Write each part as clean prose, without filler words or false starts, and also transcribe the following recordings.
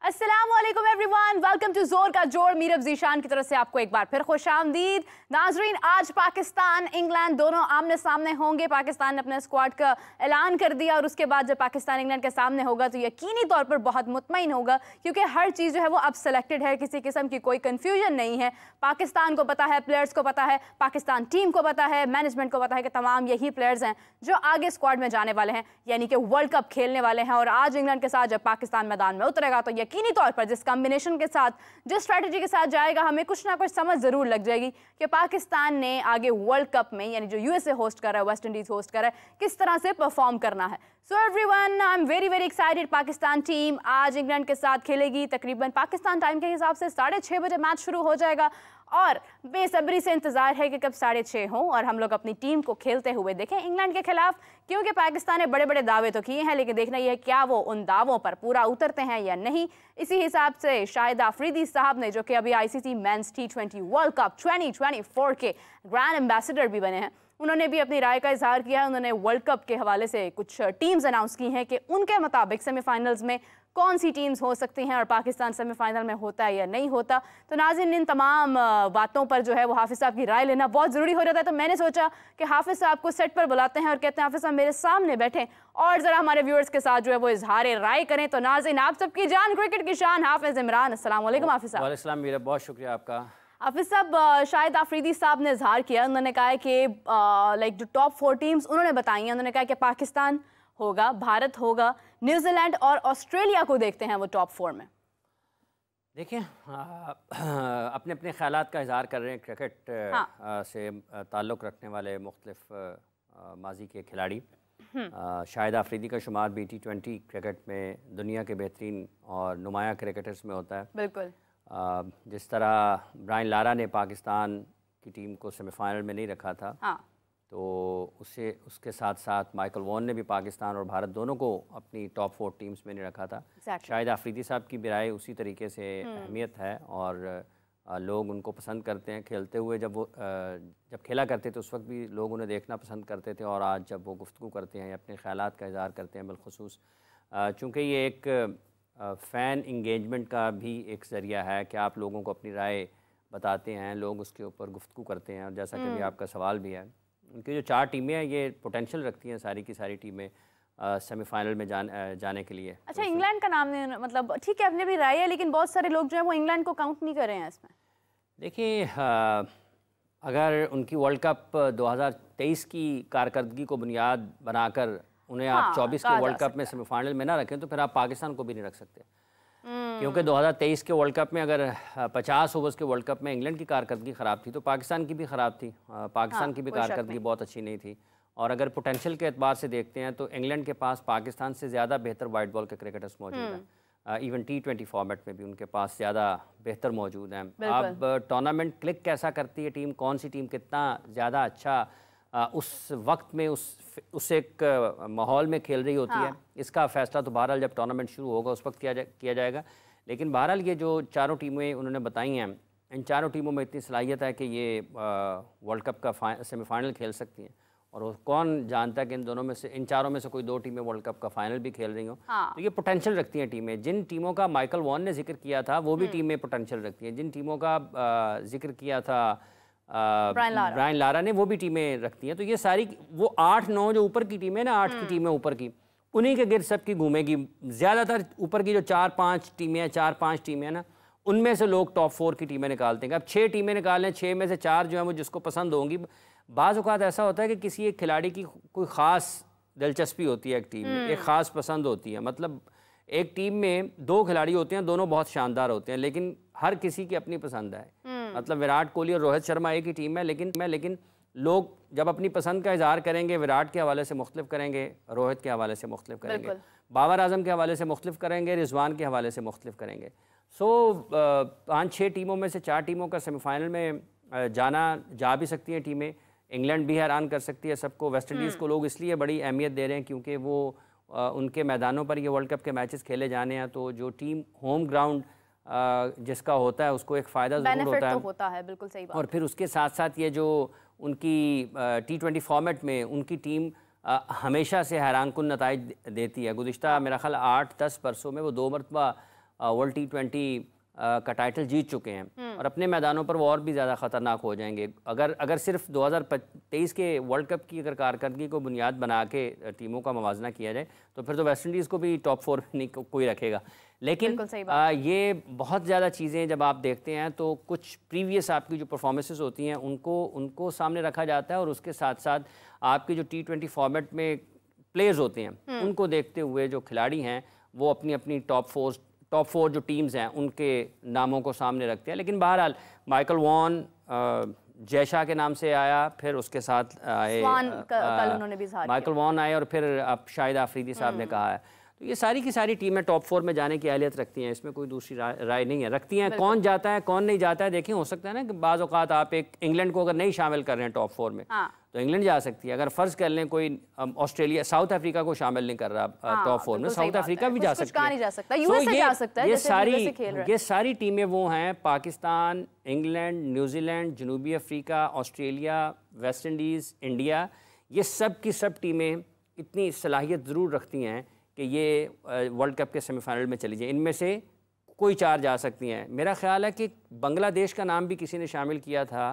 अस्सलामुअलैकुम everyone, welcome to जोर का जोड़। मीरब ज़ीशान की तरफ से आपको एक बार फिर खुशामदीद। नाजरीन, आज पाकिस्तान इंग्लैंड दोनों आमने सामने होंगे। पाकिस्तान ने अपने स्क्वाड का ऐलान कर दिया और उसके बाद जब पाकिस्तान इंग्लैंड के सामने होगा तो यकीनी तौर पर बहुत मुतमईन होगा, क्योंकि हर चीज़ जो है वो अब सेलेक्टेड है, किसी किस्म की कोई कन्फ्यूजन नहीं है। पाकिस्तान को पता है, प्लेयर्स को पता है, पाकिस्तान टीम को पता है, मैनेजमेंट को पता है कि तमाम यही प्लेयर्स हैं जो आगे स्क्वाड में जाने वाले हैं, यानी कि वर्ल्ड कप खेलने वाले हैं। और आज इंग्लैंड के साथ जब पाकिस्तान मैदान में उतरेगा तो यकीनी तौर पर जिस कॉम्बिनेशन के साथ, जिस स्ट्रेटजी के साथ जाएगा, हमें कुछ ना कुछ समझ जरूर लग जाएगी कि पाकिस्तान ने आगे वर्ल्ड कप में, यानी जो यूएसए होस्ट कर रहा है, वेस्ट इंडीज होस्ट कर रहा है, किस तरह से परफॉर्म करना है। So everyone, I am very very excited. Pakistan team आज इंग्लैंड के साथ खेलेगी। तकरीबन पाकिस्तान टाइम के हिसाब से 6:30 बजे मैच शुरू हो जाएगा और बेसब्री से इंतजार है कि कब 6:30 हो और हम लोग अपनी टीम को खेलते हुए देखें इंग्लैंड के खिलाफ। क्योंकि पाकिस्तान ने बड़े बड़े दावे तो किए हैं, लेकिन देखना यह है क्या वो उन दावों पर पूरा उतरते हैं या नहीं। इसी हिसाब से शाहिद आफरीदी साहब ने, जो कि अभी ICC men's T20 world cup 2024 के ग्रैंड एम्बेसडर भी बने हैं, उन्होंने भी अपनी राय का इजहार किया है। उन्होंने वर्ल्ड कप के हवाले से कुछ टीम्स अनाउंस की हैं कि उनके मुताबिक सेमीफाइनल्स में कौन सी टीम्स हो सकती हैं और पाकिस्तान सेमीफाइनल में होता है या नहीं होता। तो नाज़रीन, इन तमाम बातों पर जो है वो हाफिज़ साहब की राय लेना बहुत ज़रूरी हो जाता है। तो मैंने सोचा कि हाफिज़ साहब को सेट पर बुलाते हैं और कहते हैं हाफिज़ साहब मेरे सामने बैठें और ज़रा हमारे व्यूअर्स के साथ जो है वो इजहार राय करें। तो नाज़रीन, आप सबकी जान, क्रिकेट की शान, हाफिज़ इमरान। अस्सलाम वालेकुम हाफिज़ साहब। वालेकुम सलाम मीरा, बहुत शुक्रिया आपका। हाफिज़ साहब, शाहिद आफरीदी साहब ने इजहार किया, उन्होंने कहा है कि लाइक जो टॉप 4 टीम्स उन्होंने बताई हैं, उन्होंने कहा कि पाकिस्तान होगा, भारत होगा, न्यूजीलैंड और ऑस्ट्रेलिया को देखते हैं वो टॉप 4 में। देखिए, अपने अपने ख्यालात का इजहार कर रहे हैं क्रिकेट से ताल्लुक़ रखने वाले मुख्तलिफ माजी के खिलाड़ी। शाहिद आफरीदी का शुमार भी T20 क्रिकेट में दुनिया के बेहतरीन और नुमाया क्रिकेटर्स में होता है। बिल्कुल। जिस तरह ब्रायन लारा ने पाकिस्तान की टीम को सेमीफाइनल में नहीं रखा था, तो उसके साथ साथ माइकल वॉन ने भी पाकिस्तान और भारत दोनों को अपनी टॉप 4 टीम्स में नहीं रखा था। शाहिद आफरीदी साहब की भी राय उसी तरीके से अहमियत है और लोग उनको पसंद करते हैं खेलते हुए। जब खेला करते थे उस वक्त भी लोग उन्हें देखना पसंद करते थे, और आज जब वो गुफ्तगू करते हैं, अपने ख्यालात का इज़हार करते हैं, बिलखुसूस चूँकि ये एक फ़ैन इंगेजमेंट का भी एक ज़रिया है कि आप लोगों को अपनी राय बताते हैं, लोग उसके ऊपर गुफ्तगू करते हैं। और जैसा कि अभी आपका सवाल भी है, उनकी जो 4 टीमें हैं ये पोटेंशियल रखती हैं सारी की सारी टीमें सेमीफाइनल में जाने के अगर अच्छा, इंग्लैंड का नाम नहीं, मतलब ठीक है अपने भी राय है, लेकिन बहुत सारे लोग जो हैं वो इंग्लैंड को काउंट नहीं कर रहे हैं इसमें। देखिए, अगर उनकी वर्ल्ड कप 2023 की कारकर्दगी को बुनियाद बनाकर उन्हें आप 24 के वर्ल्ड कप में सेमीफाइनल में ना रखें तो फिर आप पाकिस्तान को भी नहीं रख सकते। क्योंकि 2023 के वर्ल्ड कप में अगर 50 ओवर्स के वर्ल्ड कप में इंग्लैंड की कारकर्दगी ख़राब थी तो पाकिस्तान की भी ख़राब थी। पाकिस्तान की भी कारकर्दगी बहुत अच्छी नहीं थी। और अगर पोटेंशियल के एतबार से देखते हैं तो इंग्लैंड के पास पाकिस्तान से ज़्यादा बेहतर वाइट बॉल के क्रिकेटर्स मौजूद हैं। इवन T20 फॉर्मेट में भी उनके पास ज़्यादा बेहतर मौजूद हैं। अब टूर्नामेंट क्लिक कैसा करती है टीम, कौन सी टीम कितना ज़्यादा अच्छा उस वक्त में उस एक माहौल में खेल रही होती है, इसका फ़ैसला तो बहरहाल जब टूर्नामेंट शुरू होगा उस वक्त किया जाएगा। लेकिन बहरहाल ये जो 4 टीमें उन्होंने बताई हैं, इन 4 टीमों में इतनी सलाहियत है कि ये वर्ल्ड कप का सेमीफाइनल खेल सकती हैं। और कौन जानता है कि इन दोनों में से, इन 4 में से कोई 2 टीमें वर्ल्ड कप का फाइनल भी खेल रही हों। तो ये पोटेंशियल रखती हैं टीमें। जिन टीमों का माइकल वॉन ने जिक्र किया था वो भी टीमें पोटेंशियल रखती हैं। जिन टीमों का जिक्र किया था ब्रायन लारा ने, वो भी टीमें रखती हैं। तो ये सारी वो 8-9 जो ऊपर की टीमें ना, 8 की टीमें ऊपर की, उन्हीं के गिर्द सब की घूमेगी। ज़्यादातर ऊपर की जो 4-5 टीमें हैं, 4-5 टीमें हैं ना, उनमें से लोग टॉप 4 की टीमें निकालते हैं। अब 6 टीमें निकालें, 6 में से 4 जो हैं वो जिसको पसंद होंगी। बाज़ औक़ात ऐसा होता है कि किसी एक खिलाड़ी की कोई ख़ास दिलचस्पी होती है एक टीम में, एक ख़ास पसंद होती है। मतलब एक टीम में 2 खिलाड़ी होते हैं, दोनों बहुत शानदार होते हैं, लेकिन हर किसी की अपनी पसंद है। मतलब विराट कोहली और रोहित शर्मा एक ही टीम है, लेकिन लोग जब अपनी पसंद का इजहार करेंगे विराट के हवाले से मुख्तलिफ करेंगे, रोहित के हवाले से मुख्तलिफ करेंगे। बाबर आजम के हवाले से मुख्तलिफ करेंगे, रिजवान के हवाले से मुख्तलिफ करेंगे। सो 5-6 टीमों में से 4 टीमों का सेमीफाइनल में जा भी सकती हैं टीमें। इंग्लैंड भी हैरान कर सकती है सबको। वेस्ट इंडीज़ को लोग इसलिए बड़ी अहमियत दे रहे हैं क्योंकि वो उनके मैदानों पर ये वर्ल्ड कप के मैचेस खेले जाने हैं, तो जो टीम होम ग्राउंड जिसका होता है उसको एक फ़ायदा ज़रूर होता है। बिल्कुल सही बात। और फिर उसके साथ साथ ये जो उनकी T20 फॉर्मेट में उनकी टीम हमेशा से हैरानकुन नताइज देती है। गुज़िश्ता मेरा ख्याल 8-10 बरसों में वो 2 मरतबा वर्ल्ड T20 का टाइटल जीत चुके हैं और अपने मैदानों पर वो और भी ज़्यादा ख़तरनाक हो जाएंगे। अगर सिर्फ 2023 के वर्ल्ड कप की अगर कारकर्दगी को बुनियाद बना के टीमों का मवाजना किया जाए तो फिर तो वेस्ट इंडीज़ को भी टॉप 4 में नहीं कोई रखेगा। लेकिन ये बहुत ज़्यादा चीज़ें जब आप देखते हैं तो कुछ प्रीवियस आपकी जो परफॉर्मेंसेस होती हैं उनको सामने रखा जाता है और उसके साथ साथ आपकी जो T20 फॉर्मेट में प्लेयर्स होते हैं उनको देखते हुए जो खिलाड़ी हैं वो अपनी अपनी टॉप 4 जो टीम्स हैं उनके नामों को सामने रखते हैं। लेकिन बहरहाल माइकल वॉन जयशाह के नाम से आया, फिर उसके साथ आए माइकल वॉन आए और फिर अब शाहिद आफरीदी साहब ने कहा है। तो ये सारी की सारी टीमें टॉप 4 में जाने की अहलियत रखती हैं, इसमें कोई दूसरी राय नहीं है। रखती हैं, कौन जाता है कौन नहीं जाता है देखिए, हो सकता है ना कि बाज़ औक़ात आप एक इंग्लैंड को अगर नहीं शामिल कर रहे हैं टॉप 4 में तो इंग्लैंड जा सकती है। अगर फ़र्ज़ कर लें कोई ऑस्ट्रेलिया साउथ अफ्रीका को शामिल नहीं कर रहा टॉप 4 में, साउथ अफ्रीका भी जा सकती है। ये सारी टीमें वो हैं, पाकिस्तान, इंग्लैंड, न्यूजीलैंड, Zealand Africa, Australia, West Indies, India, ये सब की सब टीमें इतनी सलाहियत ज़रूर रखती हैं कि ये वर्ल्ड कप के सेमीफाइनल में चली जाए। इनमें से कोई 4 जा सकती हैं। मेरा ख्याल है कि बांग्लादेश का नाम भी किसी ने शामिल किया था,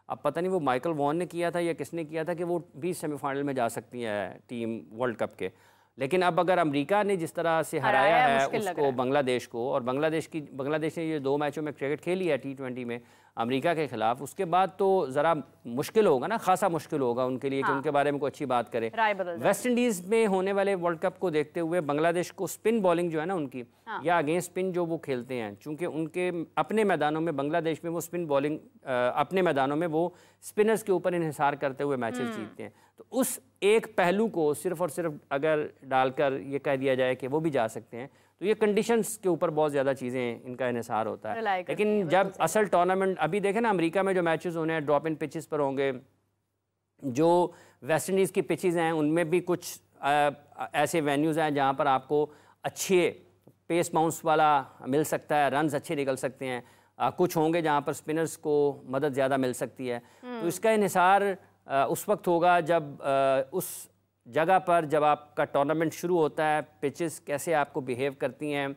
अब पता नहीं वो माइकल वॉन ने किया था या किसने किया था, कि वो भी सेमीफाइनल में जा सकती है टीम वर्ल्ड कप के। लेकिन अब अगर अमेरिका ने जिस तरह से हराया है उसको बांग्लादेश को, और बांग्लादेश ने ये 2 मैचों में क्रिकेट खेली है T20 में अमेरिका के ख़िलाफ़, उसके बाद तो ज़रा मुश्किल होगा ना, खासा मुश्किल होगा उनके लिए कि उनके बारे में कोई अच्छी बात करे। वेस्ट इंडीज़ में होने वाले वर्ल्ड कप को देखते हुए बांग्लादेश को स्पिन बॉलिंग जो है ना उनकी, या अगेंस्ट स्पिन जो वो खेलते हैं, चूँकि उनके अपने मैदानों में बांग्लादेश में वो स्पिन बॉलिंग अपने मैदानों में वो स्पिनर्स के ऊपर इन्हिसार करते हुए मैचेस जीतते हैं। तो उस एक पहलू को सिर्फ और सिर्फ अगर डालकर ये कह दिया जाए कि वो भी जा सकते हैं, तो ये कंडीशंस के ऊपर बहुत ज़्यादा चीज़ें इनका इन्हिसार होता है। लेकिन जब असल टूर्नामेंट, अभी देखें ना अमेरिका में जो मैचेस होने हैं ड्रॉप इन पिचेस पर होंगे, जो वेस्ट इंडीज़ की पिचेस हैं उनमें भी कुछ ऐसे वेन्यूज़ हैं जहाँ पर आपको अच्छे पेस बाउंस वाला मिल सकता है, रन्स अच्छे निकल सकते हैं। कुछ होंगे जहाँ पर स्पिनर्स को मदद ज़्यादा मिल सकती है। तो इसका इन्हिसार उस वक्त होगा जब उस जगह पर जब आपका टूर्नामेंट शुरू होता है, पिचेस कैसे आपको बिहेव करती हैं,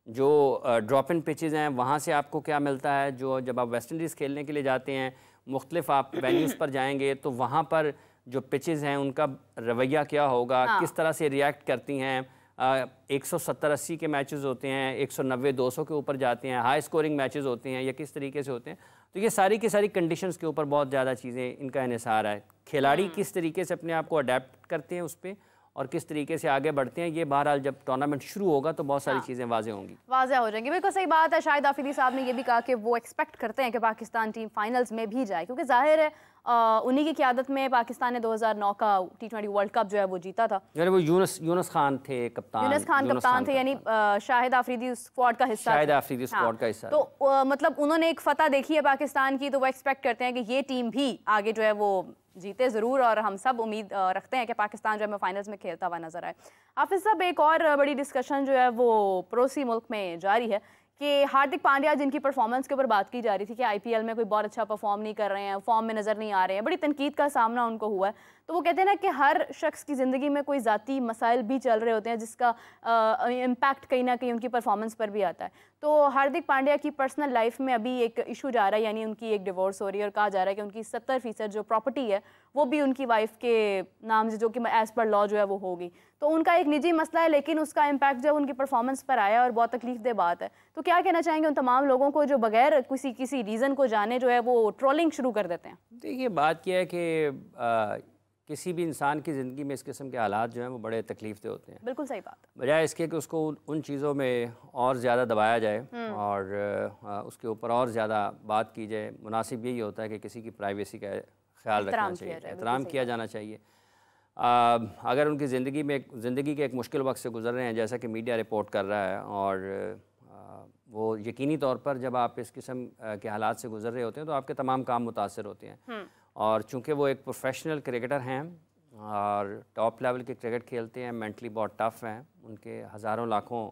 जो ड्रॉप इन पिचेस हैं वहाँ से आपको क्या मिलता है, जो जब आप वेस्ट इंडीज़ खेलने के लिए जाते हैं मुख्तलिफ आप वेन्यूज़ पर जाएंगे तो वहाँ पर जो पिचेस हैं उनका रवैया क्या होगा, किस तरह से रिएक्ट करती हैं। 170-80 के मैचेस होते हैं, 190-200 के ऊपर जाते हैं, हाई स्कोरिंग मैचेस होते हैं, या किस तरीके से होते हैं। तो ये सारी की सारी कंडीशंस के ऊपर बहुत ज़्यादा चीज़ें इनका इन्हिसार है। खिलाड़ी किस तरीके से अपने आप को अडेप्ट करते हैं उस पर और किस तरीके से आगे बढ़ते हैं, ये बहरहाल जब टूर्नामेंट शुरू होगा तो बहुत सारी चीज़ें वाज़ेह होंगी, वाज़ेह हो जाएंगी। बिल्कुल सही बात है। शाहिद आफरीदी साहब ने ये भी कहा कि वो एक्सपेक्ट करते हैं कि पाकिस्तान टीम फाइनल्स में भी जाए, क्योंकि जाहिर है उन्हीं की क़यादत में पाकिस्तान ने 2009 का T20 वर्ल्ड कप जो है वो जीता था। यानी वो यूनुस खान थे कप्तान थे, यानी शाहिद आफरीदी स्क्वाड का हिस्सा। तो मतलब उन्होंने एक फतह देखी है पाकिस्तान की, तो वो एक्सपेक्ट करते हैं कि ये टीम भी आगे जो है वो जीते ज़रूर, और हम सब उम्मीद रखते हैं कि पाकिस्तान जो है फाइनल्स में खेलता हुआ नजर आए। हाफिज़ साहब, एक और बड़ी डिस्कशन जो है वो पड़ोसी मुल्क में जारी है कि हार्दिक पांड्या जिनकी परफॉर्मेंस के ऊपर बात की जा रही थी कि IPL में कोई बहुत अच्छा परफॉर्म नहीं कर रहे हैं, फॉर्म में नज़र नहीं आ रहे हैं, बड़ी तनकीद का सामना उनको हुआ है। तो वो कहते हैं ना कि हर शख्स की ज़िंदगी में कोई ज़ाती मसाइल भी चल रहे होते हैं जिसका इम्पैक्ट कहीं ना कहीं उनकी परफॉर्मेंस पर भी आता है। तो हार्दिक पांड्या की पर्सनल लाइफ में अभी एक इशू जा रहा है, यानी उनकी एक डिवोर्स हो रही है और कहा जा रहा है कि उनकी 70% जो प्रॉपर्टी है वो भी उनकी वाइफ के नाम से, जो कि एज़ पर लॉ जो है वो होगी। तो उनका एक निजी मसला है, लेकिन उसका इम्पैक्ट जब उनकी परफॉर्मेंस पर आया और बहुत तकलीफदेह बात है। तो क्या कहना चाहेंगे उन तमाम लोगों को जो बगैर किसी रीज़न को जाने जो है वो ट्रोलिंग शुरू कर देते हैं? देखिए, बात यह है कि किसी भी इंसान की ज़िंदगी में इस किस्म के हालात जो हैं वो बड़े तकलीफदेह होते हैं। बिल्कुल सही बात है। बजाय इसके कि उसको उन चीज़ों में और ज़्यादा दबाया जाए और उसके ऊपर और ज़्यादा बात की जाए, मुनासिब यही होता है कि किसी की प्राइवेसी का ख्याल रखना चाहिए, एहतराम किया जाना चाहिए। अगर उनकी ज़िंदगी के एक मुश्किल वक्त से गुजर रहे हैं, जैसा कि मीडिया रिपोर्ट कर रहा है, और वो यकीनी तौर पर जब आप इस किस्म के हालात से गुजर रहे होते हैं तो आपके तमाम काम मुतासर होते हैं। और चूँकि वो एक प्रोफेशनल क्रिकेटर हैं और टॉप लेवल के क्रिकेट खेलते हैं, मेंटली बहुत टफ़ हैं, उनके हज़ारों लाखों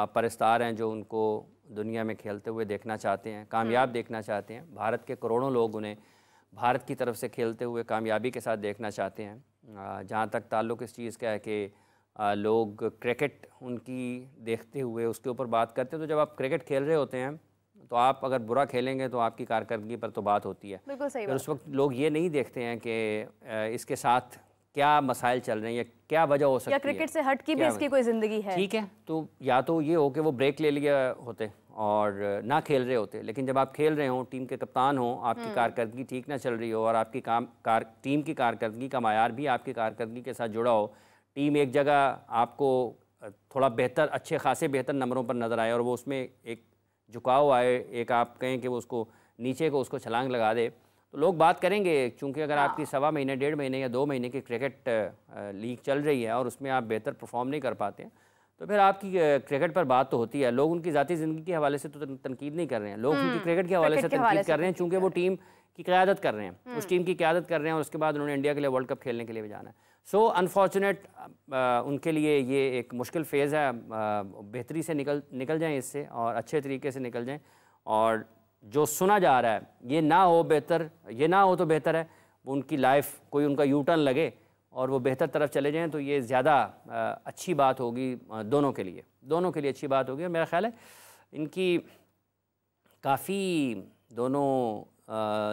परस्तार हैं जो उनको दुनिया में खेलते हुए देखना चाहते हैं, कामयाब देखना चाहते हैं। भारत के करोड़ों लोग उन्हें भारत की तरफ से खेलते हुए कामयाबी के साथ देखना चाहते हैं। जहाँ तक ताल्लुक़ इस चीज़ का है कि लोग क्रिकेट उनकी देखते हुए उसके ऊपर बात करते हैं, तो जब आप क्रिकेट खेल रहे होते हैं तो आप अगर बुरा खेलेंगे तो आपकी कारकर्दगी पर तो बात होती है। बिल्कुल सही फिर बात। उस वक्त लोग ये नहीं देखते हैं कि इसके साथ क्या मसाइल चल रहे हैं या क्या वजह हो सकती है, या क्रिकेट से हट की भी इसकी कोई ज़िंदगी है। ठीक है, तो या तो ये हो कि वो ब्रेक ले लिया होते और ना खेल रहे होते, लेकिन जब आप खेल रहे हो, टीम के कप्तान हो, आपकी कारकर्दगी ठीक ना चल रही हो और आपकी टीम की कारकर्दगी का मायार भी आपकी कारकर्दगी के साथ जुड़ा हो, टीम एक जगह आपको थोड़ा बेहतर, अच्छे खासे बेहतर नंबरों पर नज़र आए और वो उसमें एक झुकाव आए, एक आप कहें कि वो उसको नीचे को उसको छलांग लगा दे, तो लोग बात करेंगे। क्योंकि अगर आपकी 1.25 महीने, 1.5 महीने या 2 महीने की क्रिकेट लीग चल रही है और उसमें आप बेहतर परफॉर्म नहीं कर पाते हैं, तो फिर आपकी क्रिकेट पर बात तो होती है। लोग उनकी ज़ाती ज़िंदगी के हवाले से तो तनकीद नहीं कर रहे हैं, लोग उनकी क्रिकेट के हवाले से तनकीद कर रहे हैं, चूँकि वो टीम की क़यादत कर रहे हैं, उस टीम की क़यादत कर रहे हैं और उसके बाद उन्होंने इंडिया के लिए वर्ल्ड कप खेलने के लिए भी जाना है। सो अनफॉर्चुनेट उनके लिए ये एक मुश्किल फ़ेज़ है। बेहतरी से निकल जाएँ इससे और अच्छे तरीके से निकल जाएँ, और जो सुना जा रहा है ये ना हो तो बेहतर है उनकी लाइफ कोई उनका यू टर्न लगे और वो बेहतर तरफ चले जाएं, तो ये ज़्यादा अच्छी बात होगी दोनों के लिए अच्छी बात होगी। और मेरा ख्याल है इनकी काफ़ी दोनों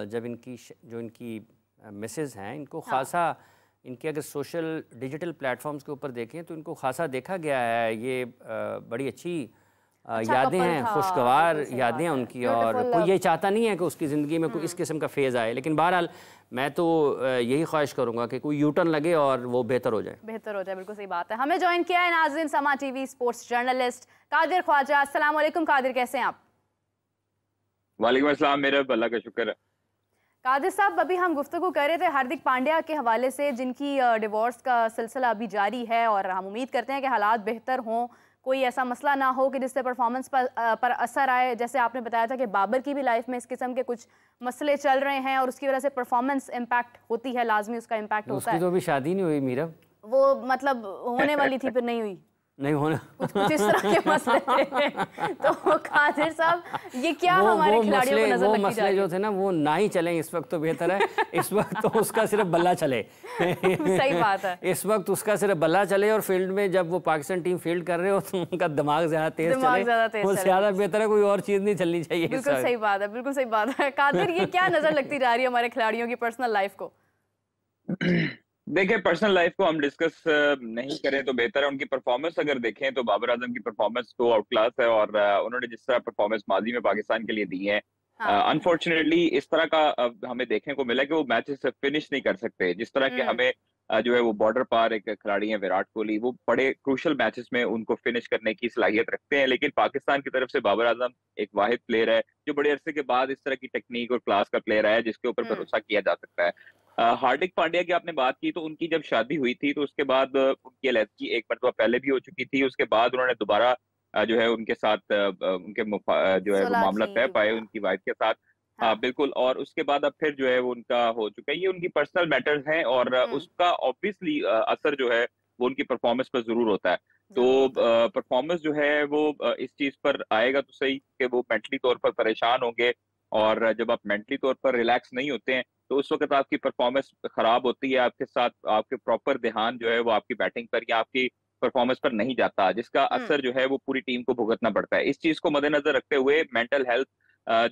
जब इनकी मिसेस हैं, इनको खासा इनके अगर सोशल डिजिटल प्लेटफॉर्म्स के ऊपर देखें तो इनको खासा देखा गया है। ये बड़ी अच्छी यादें हैं, खुशगवार यादें हैं उनकी, और कोई ये चाहता नहीं है कि उसकी ज़िंदगी में कोई इस किस्म का फेज़ आए। लेकिन बहरहाल मैं तो यही ख्वाहिश करूँगा कि कोई यू टर्न लगे और वो बेहतर हो जाए। बिल्कुल सही बात है। हमें ज्वाइन किया है नाज़रीन Samaa TV sports journalist Qadir Khwaja. अस्सलाम वालेकुम कादिर, कैसे हैं आप? वालेकुम अस्सलाम, मेरा अल्लाह का शुक्र है। कादिर साहब, अभी हम गुफ्तगू कर रहे थे हार्दिक पांड्या के हवाले से, जिनकी डिवोर्स का सिलसिला अभी जारी है और हम उम्मीद करते हैं कि हालात बेहतर हों, कोई ऐसा मसला ना हो कि जिससे परफॉर्मेंस पर असर आए। जैसे आपने बताया था कि बाबर की भी लाइफ में इस किस्म के कुछ मसले चल रहे हैं और उसकी वजह से परफॉर्मेंस इम्पैक्ट होती है, लाजमी उसका इम्पैक्ट होता है। उसकी तो अभी शादी नहीं हुई मीरा, वो मतलब होने वाली थी, फिर नहीं हुई, नहीं होना कुछ इस तरह के मसले थे। तो कादिर साहब, ये क्या हमारे खिलाड़ियों को नजर लगती जा रही है? वो मसले जो थे ना वो ना ही चलें इस वक्त तो बेहतर है। इस वक्त तो उसका सिर्फ बल्ला चले। सही बात है, इस वक्त उसका सिर्फ बल्ला चले और फील्ड में जब वो पाकिस्तान टीम फील्ड कर रहे हो तो उनका दिमाग ज्यादा तेज चले, वो ज्यादा बेहतर है, कोई और चीज नहीं चलनी चाहिए। बिल्कुल सही बात है, बिल्कुल सही बात है। कादिर, ये क्या नजर लगती जा रही है हमारे खिलाड़ियों की पर्सनल लाइफ को? देखिए, पर्सनल लाइफ को हम डिस्कस नहीं करें तो बेहतर है। उनकी परफॉर्मेंस अगर देखें तो बाबर आजम की परफॉर्मेंस तो आउट क्लास है, और उन्होंने जिस तरह परफॉर्मेंस माजी में पाकिस्तान के लिए दी है, अनफॉर्चुनेटली इस तरह का हमें देखने को मिला कि वो मैचेस फिनिश नहीं कर सकते। जिस तरह के हमें जो है वो बॉर्डर पार एक खिलाड़ी है विराट कोहली, वो बड़े क्रूशल मैचेस में उनको फिनिश करने की सलाहियत रखते हैं, लेकिन पाकिस्तान की तरफ से बाबर आजम एक वाहिद प्लेयर है जो बड़े अरसे के बाद इस तरह की टेक्निक और क्लास का प्लेयर है जिसके ऊपर भरोसा किया जा सकता है। हार्दिक पांड्या की आपने बात की, तो उनकी जब शादी हुई थी तो उसके बाद उनकी अलहदगी एक मरतबा पहले भी हो चुकी थी। उसके बाद उन्होंने दोबारा जो है उनके साथ उनके जो है वो मामला तय पाए उनकी वाइफ के साथ। बिल्कुल, और उसके बाद अब फिर जो है वो उनका हो चुका है। ये उनकी पर्सनल मैटर्स हैं और उसका ऑब्वियसली असर जो है वो उनकी परफॉर्मेंस पर जरूर होता है। तो परफॉर्मेंस जो है वो इस चीज पर आएगा तो सही कि वो मेंटली तौर पर परेशान होंगे, और जब आप मेंटली तौर पर रिलैक्स नहीं होते हैं तो उस वक्त आपकी परफॉर्मेंस खराब होती है। आपके साथ आपके प्रॉपर ध्यान जो है वो आपकी बैटिंग पर या आपकी परफॉर्मेंस पर नहीं जाता, जिसका असर जो है वो पूरी टीम को भुगतना पड़ता है। इस चीज को मद्देनजर रखते हुए मेंटल हेल्थ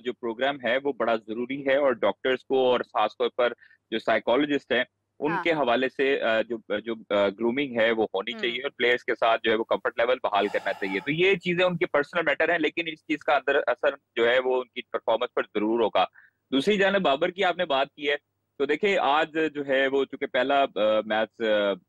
जो प्रोग्राम है वो बड़ा जरूरी है, और डॉक्टर्स को और खासतौर पर जो साइकोलॉजिस्ट हैं उनके हवाले से जो ग्रूमिंग है वो होनी चाहिए, और प्लेयर्स के साथ जो है वो कंफर्ट लेवल बहाल करना चाहिए। तो ये चीजें उनकी पर्सनल मैटर है, लेकिन इस चीज का अंदर असर जो है वो उनकी परफॉर्मेंस पर जरूर होगा। दूसरी जाने बाबर की आपने बात की है, तो देखिए आज जो है वो चूंकि पहला मैच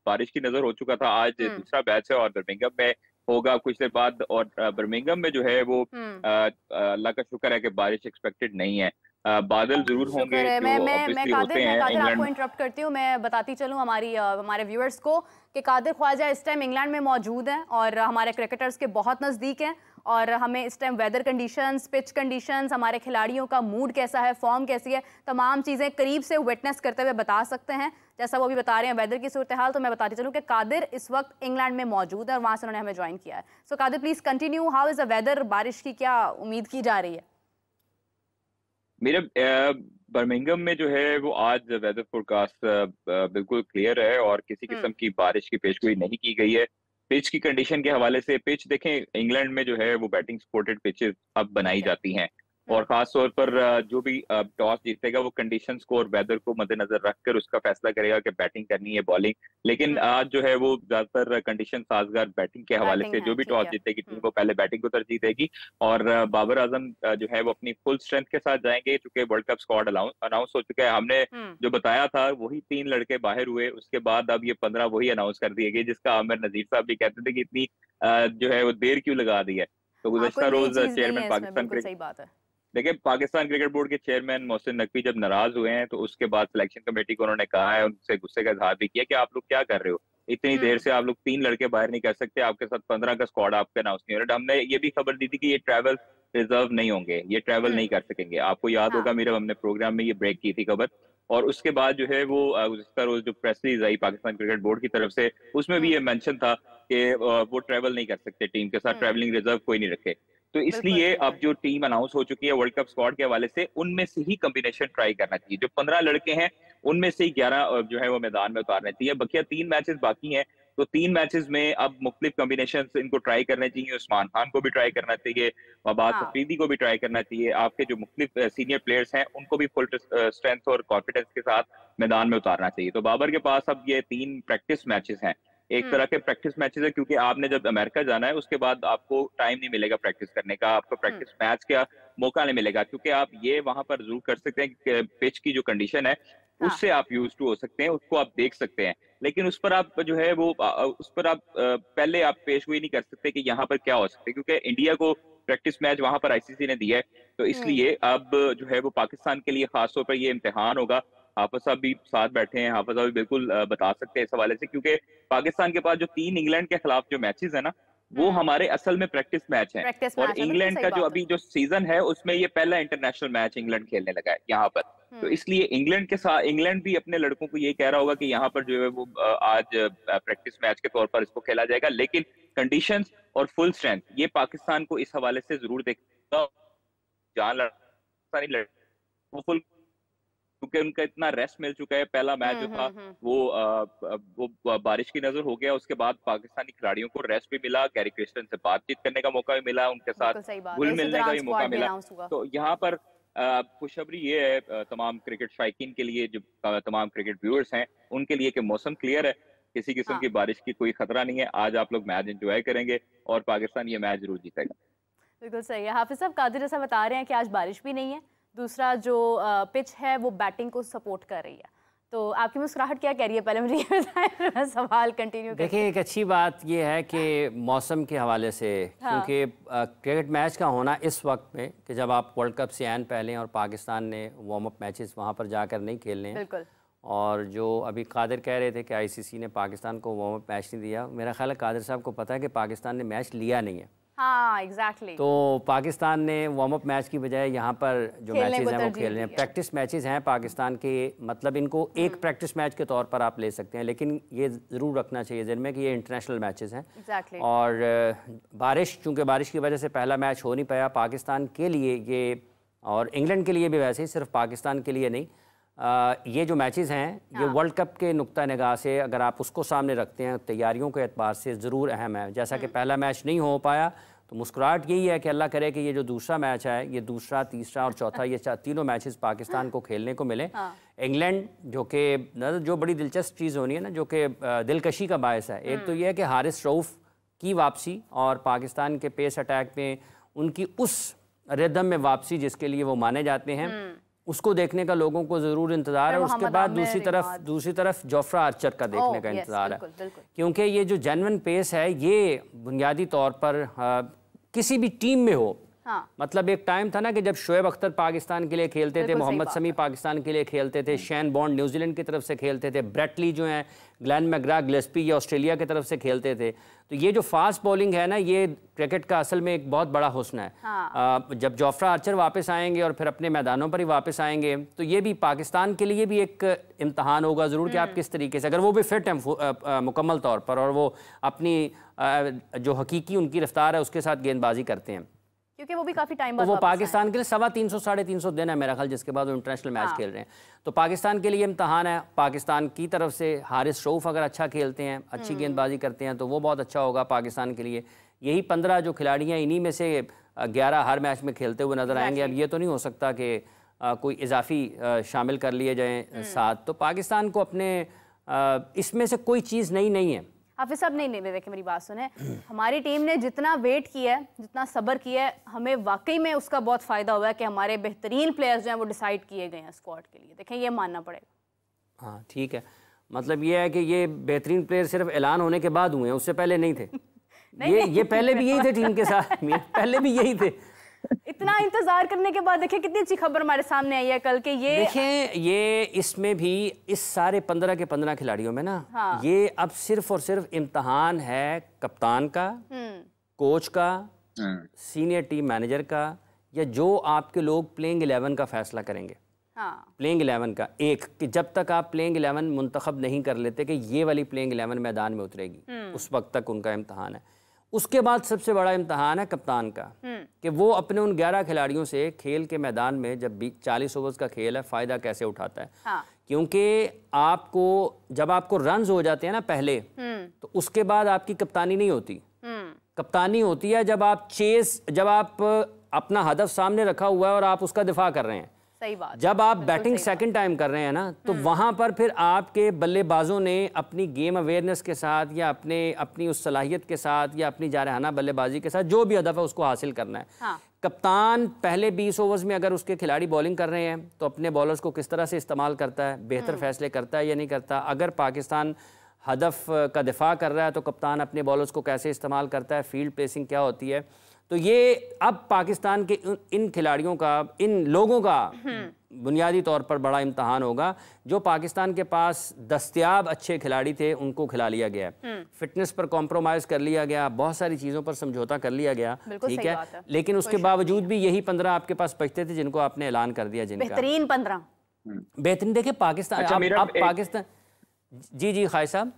बारिश की नजर हो चुका था, आज दूसरा मैच है और बर्मिंघम में होगा कुछ देर बाद, और बर्मिंघम में जो है वो अल्लाह का शुक्र है कि बारिश एक्सपेक्टेड नहीं है। बादल जरूर होंगे जो ऑब्वियसली होते हैं। कादिर आपको इंटरप्ट करती हूँ, मैं बताती चलूँ हमारे व्यूअर्स को कि कादिर ख्वाजा इस टाइम इंग्लैंड में मौजूद हैं और हमारे क्रिकेटर्स के बहुत नज़दीक हैं और हमें इस time weather conditions, pitch conditions, हमारे खिलाड़ियों का मूड कैसा है, फॉर्म कैसी है, तमाम चीज़ें करीब से विटनेस करते हुए बता सकते हैं। जैसा वो भी बता रहे हैं वेदर की सूरत हाल, तो मैं बताती चलूँ कि कादिर इस वक्त इंग्लैंड में मौजूद है और वहाँ से उन्होंने हमें ज्वाइन किया है। So Qadir please continue, how is the weather, बारिश की क्या उम्मीद की जा रही है? मेरे बर्मिंघम में जो है वो आज वेदर फोरकास्ट बिल्कुल क्लियर है और किसी किस्म की बारिश की पेशगोई नहीं की गई है। पिच की कंडीशन के हवाले से, पिच देखें इंग्लैंड में जो है वो बैटिंग सपोर्टेड पिचेस अब बनाई जाती हैं और खास तौर पर जो भी टॉस जीतेगा वो कंडीशंस को और वेदर को मद्देनजर रखकर उसका फैसला करेगा कि बैटिंग करनी है बॉलिंग। लेकिन आज जो है वो ज्यादातर कंडीशन साजगार बैटिंग के हवाले से, जो भी टॉस जीतेगी टीम को पहले बैटिंग को तरजीह देगी और बाबर आजम जो है वो अपनी फुल स्ट्रेंथ के साथ जाएंगे चूंकि वर्ल्ड कप स्क्वाड अनाउंस हो चुका है। हमने जो बताया था वही 3 लड़के बाहर हुए, उसके बाद अब ये 15 वही अनाउंस कर दिए गए जिसका आमिर नजीर साहब भी कहते थे कि इतनी जो है वो देर क्यों लगा दी है। तो गुज़श्ता रोज चेयरमैन पाकिस्तान क्रिकेट, देखिए पाकिस्तान क्रिकेट बोर्ड के चेयरमैन मोहसिन नकवी जब नाराज हुए हैं तो उसके बाद सिलेक्शन कमेटी को उन्होंने कहा है, उनसे गुस्से का इजहार भी किया कि आप लोग क्या कर रहे हो, इतनी देर से आप लोग 3 लड़के बाहर नहीं कर सकते, आपके साथ 15 का स्क्वाड आपका अनाउंस नहीं हो रहा। हमने ये भी खबर दी थी कि ये ट्रैवल रिजर्व नहीं होंगे, ये ट्रैवल नहीं कर सकेंगे। आपको याद होगा मेरा, हमने प्रोग्राम में ये ब्रेक की थी खबर और उसके बाद जो है वो गुज़श्ता रोज जो प्रेस रिलीज आई पाकिस्तान क्रिकेट बोर्ड की तरफ से, उसमें भी ये मेंशन था कि वो ट्रैवल नहीं कर सकते, टीम के साथ ट्रैवलिंग रिजर्व कोई नहीं रखे। तो इसलिए अब जो टीम अनाउंस हो चुकी है वर्ल्ड कप स्क्वाड के हवाले से, उनमें से ही कॉम्बिनेशन ट्राई करना चाहिए। जो 15 लड़के हैं उनमें से ही 11 जो है वो मैदान में उतारने चाहिए। बकिया 3 मैचेस बाकी हैं, तो 3 मैचेस में अब मुख्तलिफ कॉम्बिनेशन इनको ट्राई करने चाहिए। उस्मान खान को भी ट्राई करना चाहिए, वबाद अफरीदी को भी ट्राई करना चाहिए। आपके जो मुख्तलिफ सीनियर प्लेयर्स हैं उनको भी फुल स्ट्रेंथ और कॉन्फिडेंस के साथ मैदान में उतारना चाहिए। तो बाबर के पास अब ये 3 प्रैक्टिस मैचेस हैं, एक तरह के प्रैक्टिस मैचेस है, क्योंकि आपने जब अमेरिका जाना है उसके बाद आपको टाइम नहीं मिलेगा प्रैक्टिस करने का, आपको प्रैक्टिस मैच का मौका नहीं मिलेगा, क्योंकि आप ये वहां पर जरूर कर सकते हैं कि पिच की जो कंडीशन है उससे आप यूज टू हो सकते हैं, उसको आप देख सकते हैं, लेकिन उस पर आप जो है वो उस पर आप पहले आप पेशगोई नहीं कर सकते कि यहाँ पर क्या हो सकता है, क्योंकि इंडिया को प्रैक्टिस मैच वहां पर आईसीसी ने दिया है। तो इसलिए अब जो है वो पाकिस्तान के लिए खासतौर पर ये इम्तिहान होगा। हाफिज साहब भी साथ बैठे हैं, हाफिज साहब भी बिल्कुल बता सकते हैं इस हवाले से, क्योंकि पाकिस्तान के पास जो 3 इंग्लैंड के खिलाफ जो मैचेस है ना वो हमारे असल में प्रैक्टिस मैच हैं और इंग्लैंड का जो अभी जो सीजन है उसमें ये पहला इंटरनेशनल मैच इंग्लैंड खेलने लगा है यहाँ पर। तो इसलिए इंग्लैंड के साथ इंग्लैंड भी अपने लड़कों को ये कह रहा होगा कि यहाँ पर जो है वो आज प्रैक्टिस मैच के तौर पर इसको खेला जाएगा, लेकिन कंडीशंस और फुल स्ट्रेंथ ये पाकिस्तान को इस हवाले से जरूर देखता जहाँ वो फुल, क्योंकि उनका इतना रेस्ट मिल चुका है। पहला मैच जो था वो बारिश की नजर हो गया, उसके बाद पाकिस्तानी खिलाड़ियों को रेस्ट भी मिला, गैरी क्रिस्टन से बातचीत करने का मौका भी मिला, उनके साथ घुल मिलने का भी मौका मिला। तो यहाँ पर खुशखबरी ये है तमाम क्रिकेट शायकीन के लिए, जो तमाम क्रिकेट व्यूअर्स हैं उनके लिए कि मौसम क्लियर है, किसी किस्म की बारिश की कोई खतरा नहीं है। आज आप लोग मैच एंजॉय करेंगे और पाकिस्तान ये मैच जरूर जीतेगा। बिल्कुल सही है हाफिज साहब, कादिर जैसा बता रहे हैं कि आज बारिश भी नहीं है, दूसरा जो पिच है वो बैटिंग को सपोर्ट कर रही है। तो आपकी मुस्कुराहट क्या कह रही है, पहले मुझे ये बताएं, सवाल कंटिन्यू करें। देखिए एक अच्छी बात ये है कि मौसम के हवाले से, क्योंकि क्रिकेट मैच का होना इस वक्त में कि जब आप वर्ल्ड कप से आन पहले हैं और पाकिस्तान ने वार्म अप मैचेस वहाँ पर जाकर नहीं खेलने हैं, बिल्कुल। और जो अभी कादिर कह रहे थे कि आईसीसी ने पाकिस्तान को वार्म अप मैच नहीं दिया, मेरा ख्याल है कादिर साहब को पता है कि पाकिस्तान ने मैच लिया नहीं है। हाँ एग्जैक्टली। तो पाकिस्तान ने वार्म अप मैच की बजाय यहाँ पर जो मैचेस हैं वो खेल रहे हैं, प्रैक्टिस मैचेस हैं पाकिस्तान के, मतलब इनको एक प्रैक्टिस मैच के तौर पर आप ले सकते हैं, लेकिन ये ज़रूर रखना चाहिए ज़हन में कि ये इंटरनेशनल मैचेस हैं। और बारिश, चूँकि बारिश की वजह से पहला मैच हो नहीं पाया पाकिस्तान के लिए ये, और इंग्लैंड के लिए भी वैसे ही, सिर्फ पाकिस्तान के लिए नहीं, ये जो मैचेस हैं ये वर्ल्ड कप के नुक्ता निगाह से अगर आप उसको सामने रखते हैं तैयारियों के एतबार से ज़रूर अहम है। जैसा कि पहला मैच नहीं हो पाया तो मुस्कुराहट यही है कि अल्लाह करे कि ये जो दूसरा मैच है, ये दूसरा, तीसरा और चौथा, ये तीनों मैचेस पाकिस्तान को खेलने को मिले। इंग्लैंड जो बड़ी दिलचस्प चीज़ होनी है ना, जो कि दिलकशी का बायस है, एक तो ये है कि हारिस रऊफ़ की वापसी और पाकिस्तान के पेस अटैक में उनकी उस रिदम में वापसी जिसके लिए वो माने जाते हैं, उसको देखने का लोगों को ज़रूर इंतज़ार है। उसके बाद दूसरी तरफ जोफ्रा आर्चर का देखने का इंतज़ार है, क्योंकि ये जो जेन्युइन पेस है ये बुनियादी तौर पर किसी भी टीम में हो, हाँ। मतलब एक टाइम था ना कि जब शोएब अख्तर पाकिस्तान के लिए खेलते थे, मोहम्मद शमी पाकिस्तान के लिए खेलते थे, शेन बॉन्ड न्यूजीलैंड की तरफ से खेलते थे, ब्रेट ली जो हैं ग्लेन मैग्रा गिलेस्पी ये ऑस्ट्रेलिया की तरफ से खेलते थे। तो ये जो फास्ट बॉलिंग है ना, ये क्रिकेट का असल में एक बहुत बड़ा हुस्न है। हाँ। जब जोफ्रा आर्चर वापस आएंगे और फिर अपने मैदानों पर ही वापस आएंगे तो ये भी पाकिस्तान के लिए भी एक इम्तहान होगा ज़रूर कि आप किस तरीके से, अगर वो भी फिट हैं मुकम्मल तौर पर और वो अपनी जो हकीकी उनकी रफ्तार है उसके साथ गेंदबाजी करते हैं, क्योंकि वो भी काफी टाइम तो बाद वो पाकिस्तान के लिए 350 साढ़े 300 दिन है मेरा ख्याल, जिसके बाद वो इंटरनेशनल मैच खेल रहे हैं। तो पाकिस्तान के लिए इम्तहान है। पाकिस्तान की तरफ से हारिस रऊफ अगर अच्छा खेलते हैं, अच्छी गेंदबाजी करते हैं तो वो बहुत अच्छा होगा पाकिस्तान के लिए। यही 15 जो खिलाड़ी हैं इन्हीं में से 11 हर मैच में खेलते हुए नजर आएंगे। अब ये तो नहीं हो सकता कि कोई इजाफी शामिल कर लिए जाएँ साथ। तो पाकिस्तान को अपने इसमें से कोई चीज़ नई नहीं है। हाफिज साहब नहीं देखें मेरी बात सुने, हमारी टीम ने जितना वेट किया है, जितना सब्र किया है, हमें वाकई में उसका बहुत फ़ायदा हुआ है कि हमारे बेहतरीन प्लेयर्स जो हैं वो डिसाइड किए गए हैं स्क्वाड के लिए। देखें ये मानना पड़ेगा। हाँ ठीक है, मतलब ये है कि ये बेहतरीन प्लेयर सिर्फ ऐलान होने के बाद हुए हैं, उससे पहले नहीं थे। ये पहले भी यही थे टीम के साथ, पहले भी यही थे। इतना इंतजार करने के बाद देखिए कितनी अच्छी खबर हमारे सामने आई है कल के। ये देखें, ये इसमें भी इस सारे 15 के 15 खिलाड़ियों में ना, हाँ। ये अब सिर्फ और सिर्फ इम्तहान है कप्तान का, कोच का, सीनियर टीम मैनेजर का, या जो आपके लोग प्लेइंग 11 का फैसला करेंगे। हाँ। प्लेइंग 11 का एक, कि जब तक आप प्लेइंग 11 मुंतखब नहीं कर लेते कि ये वाली प्लेइंग 11 मैदान में उतरेगी, उस वक्त तक उनका इम्तहान है। उसके बाद सबसे बड़ा इम्तहान है कप्तान का, कि वो अपने उन 11 खिलाड़ियों से खेल के मैदान में, जब 40 ओवर्स का खेल है, फ़ायदा कैसे उठाता है। हाँ। क्योंकि आपको जब आपको रन्स हो जाते हैं ना पहले, तो उसके बाद आपकी कप्तानी नहीं होती। कप्तानी होती है जब आप अपना हदफ सामने रखा हुआ है और आप उसका दिफा कर रहे हैं। सही बात। जब आप बैटिंग सेकंड टाइम कर रहे हैं ना, तो वहां पर फिर आपके बल्लेबाजों ने अपनी गेम अवेयरनेस के साथ या अपनी उस सलाहियत के साथ या अपनी जारहाना बल्लेबाजी के साथ जो भी हदफ है उसको हासिल करना है। हाँ। कप्तान पहले 20 ओवर्स में अगर उसके खिलाड़ी बॉलिंग कर रहे हैं तो अपने बॉलर्स को किस तरह से इस्तेमाल करता है, बेहतर फैसले करता है या नहीं करता। अगर पाकिस्तान हदफ का दिफा कर रहा है तो कप्तान अपने बॉलर्स को कैसे इस्तेमाल करता है, फील्ड प्लेसिंग क्या होती है। तो ये अब पाकिस्तान के इन खिलाड़ियों का, इन लोगों का बुनियादी तौर पर बड़ा इम्तहान होगा। जो पाकिस्तान के पास दस्तयाब अच्छे खिलाड़ी थे उनको खिला लिया गया, फिटनेस पर कॉम्प्रोमाइज़ कर लिया गया, बहुत सारी चीज़ों पर समझौता कर लिया गया, ठीक है। लेकिन उसके बावजूद भी यही 15 आपके पास बचते थे जिनको आपने ऐलान कर दिया, जिनका बेहतरीन 15 बेहतरीन। देखिए पाकिस्तान, अब पाकिस्तान, जी खाई साहब।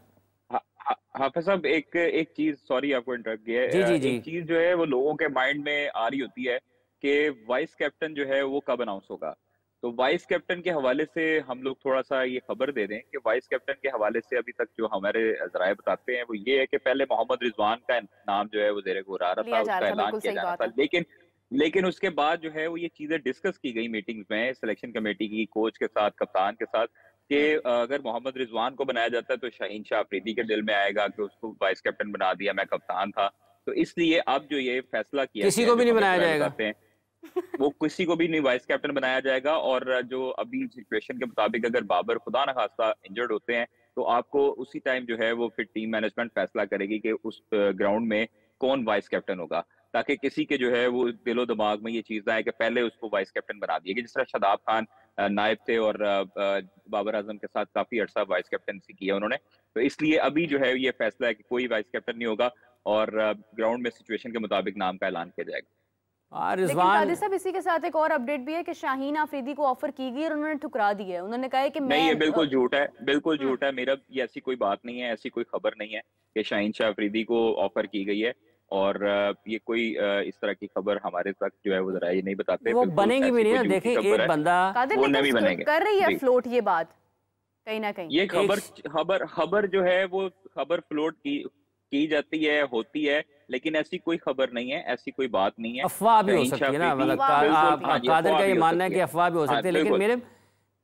हाफिज साहब, एक चीज, सॉरी आपको इंटरप्ट किया है, एक चीज जो है वो लोगों के माइंड में आ रही होती है कि वाइस कैप्टन जो है वो कब अनाउंस होगा। तो वाइस कैप्टन के हवाले से हम लोग थोड़ा सा ये खबर दे दें कि वाइस कैप्टन के हवाले से अभी तक जो हमारे जराए बताते हैं वो ये है कि पहले मोहम्मद रिजवान का नाम जो है वो ज़ेरे गौर आ रहा था, उसका ऐलान किया जाना था, लेकिन उसके बाद जो है वो ये चीजें डिस्कस की गई मीटिंग्स में सिलेक्शन कमेटी की, कोच के साथ, कप्तान के साथ, कि अगर मोहम्मद रिजवान को बनाया जाता है तो शाहीन शाह अफरीदी के दिल में आएगा कि उसको वाइस कैप्टन बना दिया, मैं कप्तान था। तो इसलिए अब जो ये फैसला किया, किसी को भी नहीं बनाया जाएगा, वो किसी को भी नहीं वाइस कैप्टन बनाया जाएगा। और जो अभी सिचुएशन के मुताबिक अगर बाबर खुदा न खास्ता इंजर्ड होते हैं तो आपको उसी टाइम जो है वो फिर टीम मैनेजमेंट फैसला करेगी कि उस ग्राउंड में कौन वाइस कैप्टन होगा, ताकि किसी के जो है वो दिलो दिमाग में ये चीज आए कि पहले उसको वाइस कैप्टन बना दिया। जिस तरह शादाब खान नायब थे और बाबर आजम के साथ काफी अर्सा वाइस कैप्टनसी किया उन्होंने, तो इसलिए अभी जो है ये फैसला है कि कोई वाइस कैप्टन नहीं होगा और ग्राउंड में सिचुएशन के मुताबिक नाम का ऐलान किया जाएगा। लेकिन साहब इसी के साथ एक और अपडेट भी है कि शाहीन अफरीदी को ऑफर की गई और उन्होंने ठुकरा दी है। उन्होंने कहा है कि नहीं, ये बिल्कुल झूठ है, बिल्कुल झूठ है मेरा, ये ऐसी कोई बात नहीं है, ऐसी कोई खबर नहीं है कि शाहीन शाह अफरीदी को ऑफर की गई है। और ये कोई इस तरह की खबर हमारे तक जो है वो जरा ये नहीं बताते, वो बनेगी भी नहीं ना। देखें एक बंदा वो नहीं बनेंगे, कर रही है फ्लोट ये बात कहीं ना कहीं, ये खबर जो है वो खबर फ्लोट की जाती है, होती है, लेकिन ऐसी कोई खबर नहीं है, ऐसी कोई बात नहीं है। अफवाह भी हो सकती है ना, मतलब कादर का ये मानना है कि अफवाह भी हो सकती है, लेकिन मेरे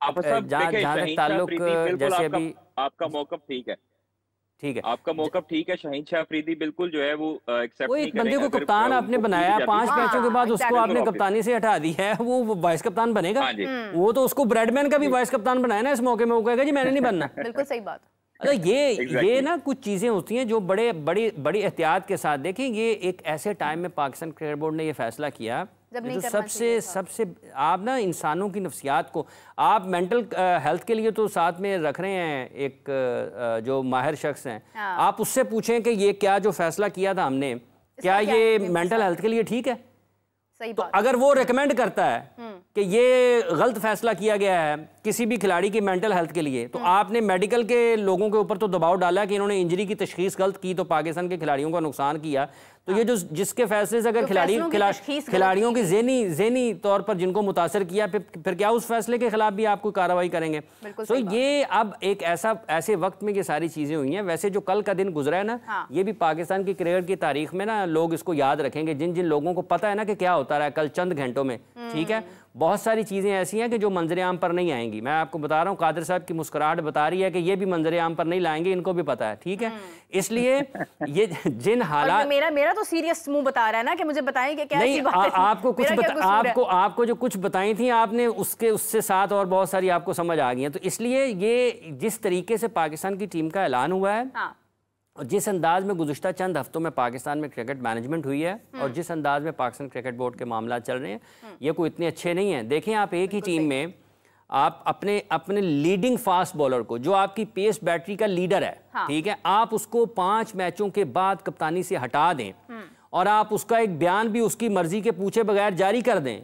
जहाँ तक ताल्लुक, जैसे अभी आपका मौकफ ठीक है, ठीक है, आपका मौकफ ठीक है, शाहीन शाह अफरीदी बिल्कुल जो है वो एक्सेप्ट नहीं करेंगे। बंदे को कप्तान आपने बनाया, 5 मैचों के बाद उसको आपने कप्तानी से हटा दी है, वो वाइस कप्तान बनेगा? वो तो उसको ब्रैडमैन का भी वाइस कप्तान बनाया ना इस मौके में, वो कहेगा जी मैंने नहीं बनना। बिल्कुल सही बात। ये ना कुछ चीज़ें होती हैं जो बड़ी एहतियात के साथ देखें। ये एक ऐसे टाइम में पाकिस्तान क्रिकेट बोर्ड ने ये फैसला किया तो सबसे आप ना इंसानों की नफ्सियात को आप मेंटल हेल्थ के लिए तो साथ में रख रहे हैं एक जो माहिर शख्स हैं, आप उससे पूछें कि ये क्या जो फैसला किया था हमने, क्या ये मेंटल हेल्थ के लिए ठीक है? सही तो बात। अगर वो रिकमेंड करता है कि ये गलत फैसला किया गया है किसी भी खिलाड़ी की मेंटल हेल्थ के लिए, तो आपने मेडिकल के लोगों के ऊपर तो दबाव डाला कि इन्होंने इंजरी की तशखीस गलत की तो पाकिस्तान के खिलाड़ियों का नुकसान किया। तो ये जो जिसके फैसले से अगर खिलाड़ियों की ज़हनी तौर पर जिनको मुतासर किया, फिर क्या उस फैसले के खिलाफ भी आप कोई कार्रवाई करेंगे? तो ये अब एक ऐसे वक्त में ये सारी चीज़ें हुई हैं। वैसे जो कल का दिन गुजरा है ना, ये भी पाकिस्तान की क्रिकेट की तारीख में ना लोग इसको याद रखेंगे। जिन जिन लोगों को पता है ना कि क्या होता रहा है कल चंद घंटों में, ठीक है, बहुत सारी चीज़ें ऐसी हैं कि जो मंजर आम पर नहीं आएंगी। मैं आपको बता रहा हूँ, कादिर साहब की मुस्कुराहट बता रही है कि ये भी मंजर आम पर नहीं लाएंगे, इनको भी पता है, ठीक है। इसलिए ये जिन हालात मेरा तो सीरियस मुंह बता रहा है ना कि मुझे बताएं कि क्या नहीं, आपको जो कुछ बताई थी आपने उससे साथ और बहुत सारी आपको समझ आ गई हैं। तो इसलिए ये जिस तरीके से पाकिस्तान की टीम का ऐलान हुआ है और जिस अंदाज में गुज़िश्ता चंद हफ्तों में पाकिस्तान में क्रिकेट मैनेजमेंट हुई है और जिस अंदाज में पाकिस्तान क्रिकेट बोर्ड के मामला चल रहे हैं, ये कोई इतने अच्छे नहीं हैं। देखें, आप एक ही टीम में आप अपने लीडिंग फास्ट बॉलर को, जो आपकी पेस बैटरी का लीडर है, ठीक है, आप उसको 5 मैचों के बाद कप्तानी से हटा दें और आप उसका एक बयान भी उसकी मर्जी के पूछे बगैर जारी कर दें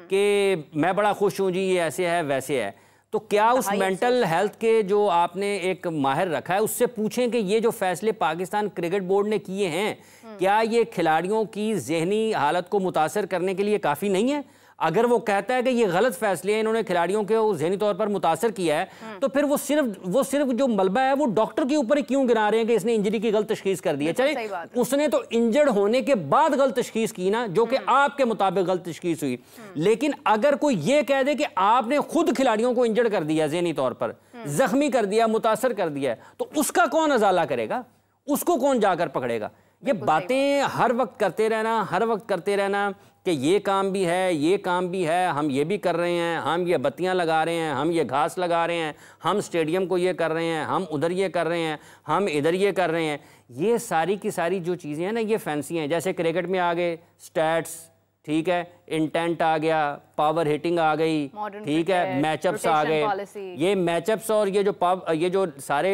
कि मैं बड़ा खुश हूँ जी, ये ऐसे है वैसे है। तो क्या उस मेंटल हेल्थ के जो आपने एक माहिर रखा है उससे पूछें कि ये जो फैसले पाकिस्तान क्रिकेट बोर्ड ने किए हैं, क्या ये खिलाड़ियों की ज़हनी हालत को मुतासर करने के लिए काफ़ी नहीं है? अगर वो कहता है कि ये गलत फैसले हैं, इन्होंने खिलाड़ियों को ज़हनी तौर पर मुतासर किया है, तो फिर वो सिर्फ जो मलबा है वो डॉक्टर के ऊपर ही क्यों गिरा रहे हैं कि इसने इंजरी की गलत तशखीस कर दी है? चले, उसने तो इंजर्ड होने के बाद गलत तशखीस की ना, जो कि आपके मुताबिक गलत तशखीस हुई। लेकिन अगर कोई ये कह दे कि आपने खुद खिलाड़ियों को इंजर्ड कर दिया, ज़हनी तौर पर जख्मी कर दिया, मुतासर कर दिया, तो उसका कौन अजाला करेगा? उसको कौन जाकर पकड़ेगा? ये बातें हर वक्त करते रहना कि ये काम भी है, ये काम भी है, हम ये भी कर रहे हैं, हम ये बत्तियां लगा रहे हैं, हम ये घास लगा रहे हैं, हम स्टेडियम को ये कर रहे हैं, हम उधर ये कर रहे हैं, हम इधर ये कर रहे हैं, ये सारी की सारी जो चीज़ें हैं ना, ये फैंसी हैं। जैसे क्रिकेट में आ गए स्टैट्स, ठीक है, इंटेंट आ गया, पावर हिटिंग आ गई, ठीक है, मैचअप्स आ गए। ये मैचअप्स और ये जो सारे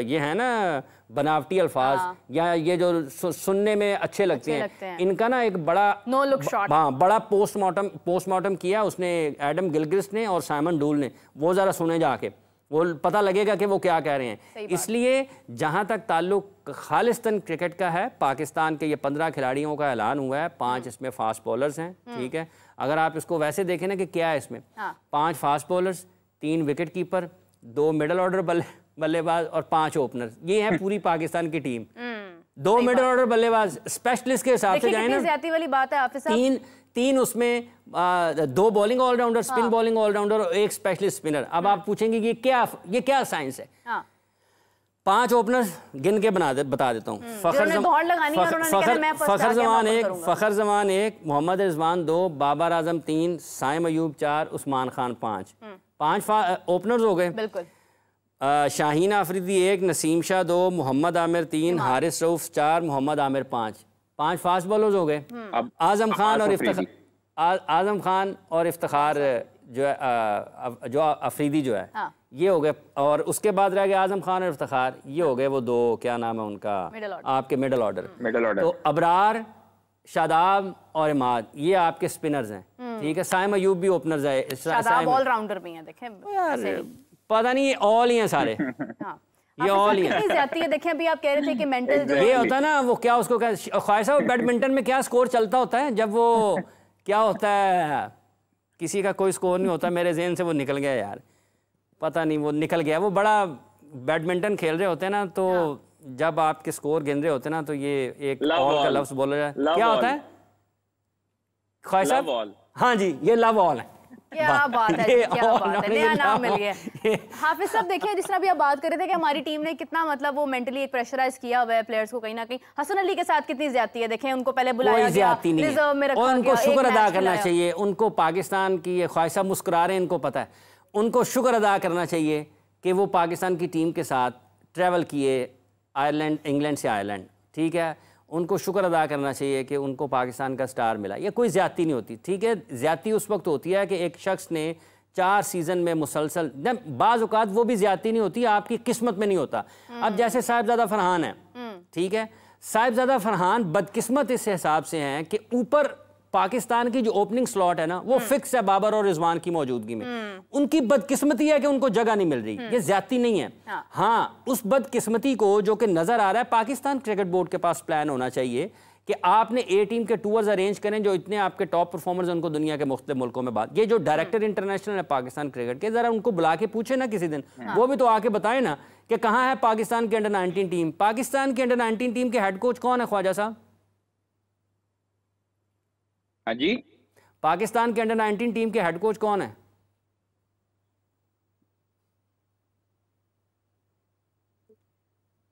ये हैं ना बनावटी अल्फाज, या ये जो सुनने में अच्छे लगते हैं, इनका ना एक बड़ा नो लुक शॉट, बड़ा पोस्टमार्टम किया उसने, एडम गिलक्रिस्ट ने और साइमन डूल ने। वो ज़रा सुने जाके, वो पता लगेगा कि वो क्या कह रहे हैं। इसलिए जहाँ तक ताल्लुक खालिस्तान क्रिकेट का है, पाकिस्तान के ये 15 खिलाड़ियों का ऐलान हुआ है, 5 इसमें फास्ट बॉलर्स हैं, ठीक है। अगर आप इसको वैसे देखें ना कि क्या है इसमें, 5 fast bowlers, 3 wicket keeper, 2 middle order बल्लेबाज और 5 ओपनर, ये है पूरी पाकिस्तान की टीम। 2 मिडल ऑर्डर बल्लेबाज स्पेशलिस्ट के हिसाब से जाए ना, ज्यादती वाली बात है हाफिज साहब, 3 उसमें 2 bowling allrounder, spin bowling allrounder और 1 स्पेशलिस्ट स्पिनर। अब आप पूछेंगे कि ये क्या साइंस है? 5 ओपनर गिन के बता देता हूँ। फ़खर जमान 1, मोहम्मद रिजवान 2, बाबर आजम 3, साइम अयूब 4, उस्मान खान 5 ओपनर्स हो गए। बिल्कुल। शाहीन आफरीदी 1, नसीम शाह 2, मोहम्मद आमिर 3, हारिस रऊफ 4, मोहम्मद आमिर 5 फास्ट बॉलर्स हो गए। आजम खान और इफ्तिखार जो है जो अफरीदी जो है, ये हो गए। और उसके बाद रह गए आजम खान और इफ्तिखार, ये हो गए वो 2, क्या नाम है उनका, आपके मिडल ऑर्डर। तो अबरार, शादाब और इमाद, ये आपके स्पिनर्स हैं, ठीक है। साइम अयूब भी ओपनर्स है, शादाब ऑलराउंडर भी हैं, देखें पता नहीं, ये ऑल ही हैं सारे। ये ऑल ही है। जाती है। देखें, अभी आप कह रहे थे कि मेंटल जो ये होता है ना, वो क्या उसको ख्वाहिशा, बैडमिंटन में क्या स्कोर चलता होता है जब वो क्या होता है, किसी का कोई स्कोर नहीं होता, मेरे ज़हन से वो निकल गया यार, पता नहीं वो निकल गया। वो बड़ा बैडमिंटन खेल रहे होते हैं ना, तो जब आपके स्कोर गिन रहे होते हैं ना, तो ये एक ऑल का लफ्ज बोल रहा है, क्या होता है ख्वाहिशा? हाँ जी, ये लव ऑल है। क्या बात है, क्या बात है, नया नाम मिल गया। हाफिज साहब, देखिए जिस तरह भी आप बात कर रहे थे कि हमारी टीम ने कितना मतलब वो मेंटली प्रेशराइज किया हुआ है प्लेयर्स को, कहीं ना कहीं हसन अली के साथ कितनी ज्यादती है। देखें, उनको पहले बुलाया गया, रिजर्व में रखा गया, उनको शुक्र अदा करना चाहिए। उनको पाकिस्तान की ये ख्वाहिशा मुस्कुरा रहे हैं, इनको पता है, उनको शुक्र अदा करना चाहिए कि वो पाकिस्तान की टीम के साथ ट्रैवल किए आयरलैंड, इंग्लैंड से आयरलैंड, ठीक है, उनको शुक्र अदा करना चाहिए कि उनको पाकिस्तान का स्टार मिला। ये कोई ज़्यादती नहीं होती, ठीक है। ज़्यादती उस वक्त होती है कि एक शख्स ने 4 सीज़न में मुसलसल, बाज़ औक़ात वो भी ज़्यादती नहीं होती, आपकी किस्मत में नहीं होता। अब जैसे साहिबजादा फरहान है, ठीक है, साहिबजादा फरहान बदकिस्मत इस हिसाब से हैं कि ऊपर पाकिस्तान की जो ओपनिंग स्लॉट है ना वो फिक्स है बाबर और रिजवान की मौजूदगी में। उनकी बदकिस्मती है कि उनको जगह नहीं मिल रही, ये ज्यादती नहीं है। हाँ, उस बदकिस्मती को जो कि नजर आ रहा है, पाकिस्तान क्रिकेट बोर्ड के पास प्लान होना चाहिए कि आपने ए टीम के टूर्स अरेंज करें, जो इतने आपके टॉप परफॉर्मर्स उनको दुनिया के मुख्तलिफ मुल्कों में बात, ये जो डायरेक्टर इंटरनेशनल है पाकिस्तान क्रिकेट के, जरा उनको बुला के पूछे ना किसी दिन, वो भी तो आके बताए ना कि कहाँ है पाकिस्तान की अंडर 19 टीम। पाकिस्तान की अंडर 19 टीम के हेड कोच कौन है, ख्वाजा साहब? हाँ जी, पाकिस्तान के अंडर 19 टीम के हेड कोच कौन है?